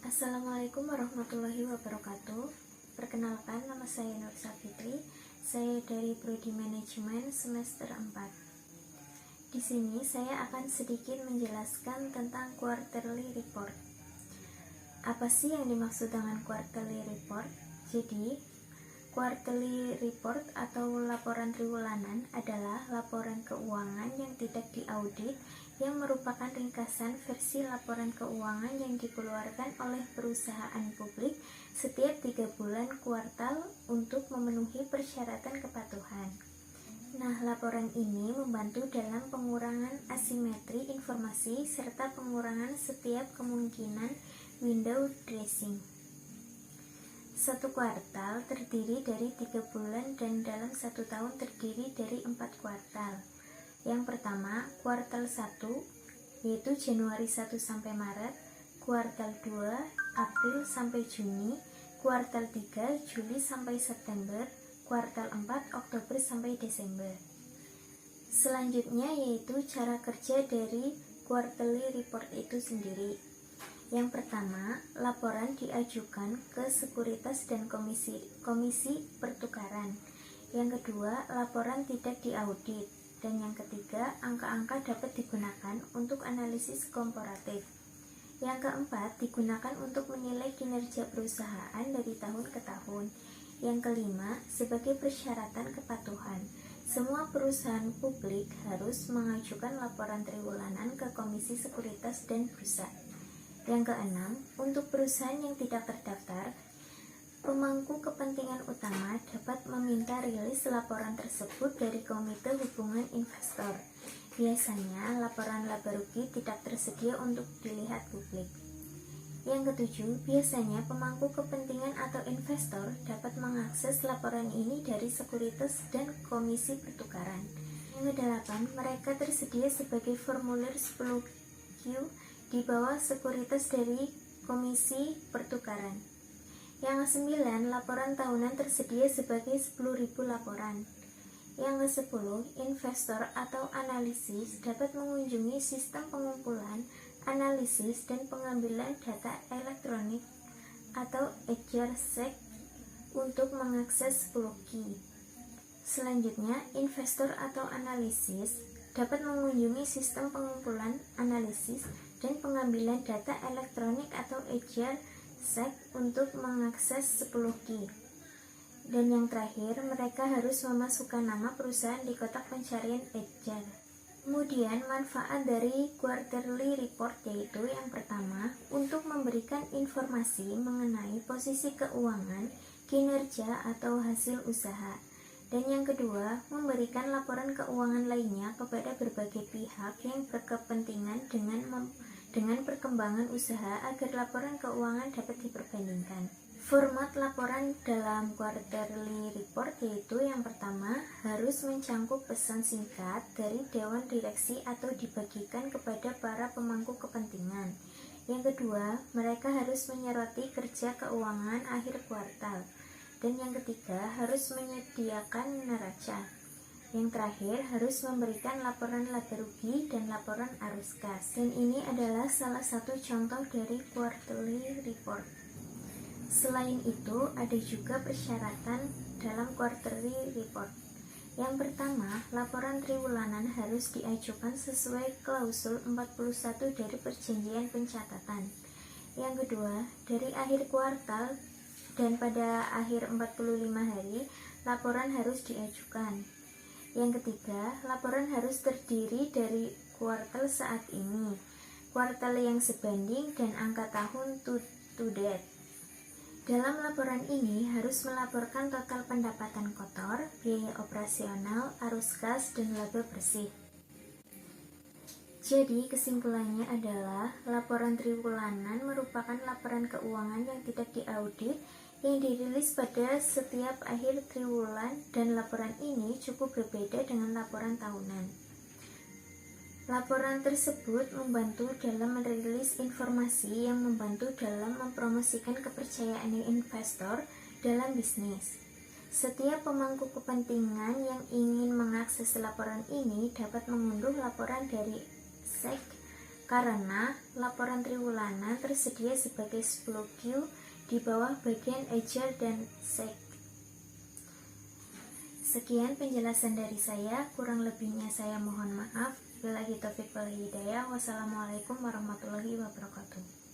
Assalamualaikum warahmatullahi wabarakatuh. Perkenalkan, nama saya Nur Safitri. Saya dari Prodi Manajemen semester 4. Di sini saya akan sedikit menjelaskan tentang quarterly report. Apa sih yang dimaksud dengan quarterly report? Jadi, quarterly report atau laporan triwulanan adalah laporan keuangan yang tidak diaudit yang merupakan ringkasan versi laporan keuangan yang dikeluarkan oleh perusahaan publik setiap 3 bulan kuartal untuk memenuhi persyaratan kepatuhan. Nah, laporan ini membantu dalam pengurangan asimetri informasi serta pengurangan setiap kemungkinan window dressing. Satu kuartal terdiri dari 3 bulan dan dalam 1 tahun terdiri dari 4 kuartal. Yang pertama, kuartal 1 yaitu Januari 1 sampai Maret, kuartal 2 April sampai Juni, kuartal 3 Juli sampai September, kuartal 4 Oktober sampai Desember. Selanjutnya yaitu cara kerja dari quarterly report itu sendiri. Yang pertama, laporan diajukan ke sekuritas dan komisi pertukaran. Yang kedua, laporan tidak diaudit. Dan yang ketiga, angka-angka dapat digunakan untuk analisis komparatif. Yang keempat, digunakan untuk menilai kinerja perusahaan dari tahun ke tahun. Yang kelima, sebagai persyaratan kepatuhan. Semua perusahaan publik harus mengajukan laporan triwulanan ke Komisi Sekuritas dan Bursa. Yang keenam, untuk perusahaan yang tidak terdaftar, pemangku kepentingan utama dapat meminta rilis laporan tersebut dari Komite Hubungan Investor. Biasanya, laporan laba rugi tidak tersedia untuk dilihat publik. Yang ketujuh, biasanya pemangku kepentingan atau investor dapat mengakses laporan ini dari sekuritas dan komisi pertukaran. Yang kedelapan, mereka tersedia sebagai formulir 10Q di bawah sekuritas dari komisi pertukaran. Yang ke-9, laporan tahunan tersedia sebagai 10.000 laporan. Yang ke-10, investor atau analisis dapat mengunjungi sistem pengumpulan, analisis, dan pengambilan data elektronik atau EDGAR-SEC untuk mengakses 10 key. Selanjutnya, investor atau analisis dapat mengunjungi sistem pengumpulan, analisis, dan pengambilan data elektronik atau EDGAR-SEC untuk mengakses 10 key. Dan yang terakhir, mereka harus memasukkan nama perusahaan di kotak pencarian EDGAR. Kemudian, manfaat dari quarterly report yaitu yang pertama, untuk memberikan informasi mengenai posisi keuangan, kinerja, atau hasil usaha. Dan yang kedua, memberikan laporan keuangan lainnya kepada berbagai pihak yang berkepentingan dengan perkembangan usaha agar laporan keuangan dapat diperbandingkan. Format laporan dalam quarterly report yaitu yang pertama, harus mencangkup pesan singkat dari dewan direksi atau dibagikan kepada para pemangku kepentingan. Yang kedua, mereka harus menyoroti kerja keuangan akhir kuartal. Dan yang ketiga, harus menyediakan neraca. Yang terakhir, harus memberikan laporan laba rugi dan laporan arus kas. Dan ini adalah salah satu contoh dari quarterly report. Selain itu, ada juga persyaratan dalam quarterly report. Yang pertama, laporan triwulanan harus diajukan sesuai klausul 41 dari perjanjian pencatatan. Yang kedua, dari akhir kuartal dan pada akhir 45 hari, laporan harus diajukan. Yang ketiga, laporan harus terdiri dari kuartal saat ini, kuartal yang sebanding, dan angka tahun to date. Dalam laporan ini harus melaporkan total pendapatan kotor, biaya operasional, arus kas, dan laba bersih. Jadi, kesimpulannya adalah laporan triwulanan merupakan laporan keuangan yang tidak diaudit yang dirilis pada setiap akhir triwulan, dan laporan ini cukup berbeda dengan laporan tahunan. Laporan tersebut membantu dalam merilis informasi yang membantu dalam mempromosikan kepercayaan investor dalam bisnis. Setiap pemangku kepentingan yang ingin mengakses laporan ini dapat mengunduh laporan dari SEC karena laporan triwulan tersedia sebagai 10Q di bawah bagian ejar dan sek. Sekian penjelasan dari saya, kurang lebihnya saya mohon maaf. Billahi taufiq wal hidayah. Wassalamualaikum warahmatullahi wabarakatuh.